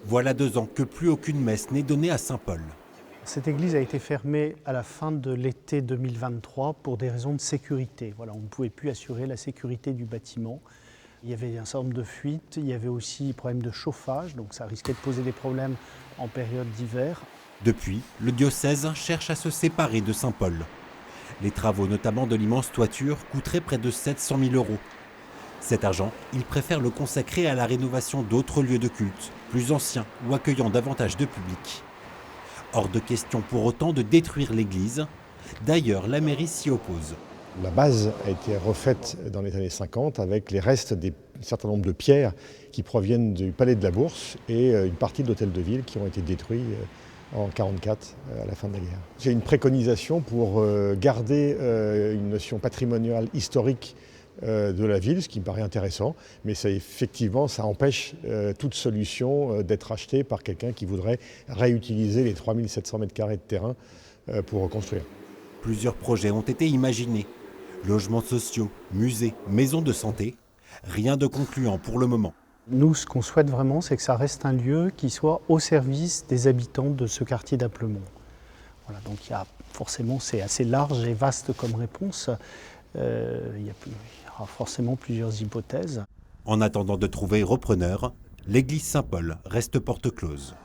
Voilà 2 ans que plus aucune messe n'est donnée à Saint-Paul. Cette église a été fermée à la fin de l'été 2023 pour des raisons de sécurité. Voilà, on ne pouvait plus assurer la sécurité du bâtiment. Il y avait un certain nombre de fuites, il y avait aussi des problèmes de chauffage, donc ça risquait de poser des problèmes en période d'hiver. Depuis, le diocèse cherche à se séparer de Saint-Paul. Les travaux, notamment de l'immense toiture, coûteraient près de 700 000 €. Cet argent, il préfère le consacrer à la rénovation d'autres lieux de culte, plus anciens ou accueillant davantage de public. Hors de question pour autant de détruire l'église. D'ailleurs, la mairie s'y oppose. La base a été refaite dans les années 50 avec les restes d'un certain nombre de pierres qui proviennent du palais de la Bourse et une partie de l'hôtel de ville qui ont été détruits en 1944 à la fin de la guerre. J'ai une préconisation pour garder une notion patrimoniale historique de la ville, ce qui me paraît intéressant, mais effectivement, ça empêche toute solution d'être achetée par quelqu'un qui voudrait réutiliser les 3700 m² de terrain pour reconstruire. Plusieurs projets ont été imaginés. Logements sociaux, musées, maisons de santé. Rien de concluant pour le moment. Nous, ce qu'on souhaite vraiment, c'est que ça reste un lieu qui soit au service des habitants de ce quartier d'Applemont. Voilà, donc forcément, c'est assez large et vaste comme réponse. Il y aura forcément plusieurs hypothèses. En attendant de trouver repreneur, l'église Saint-Paul reste porte close.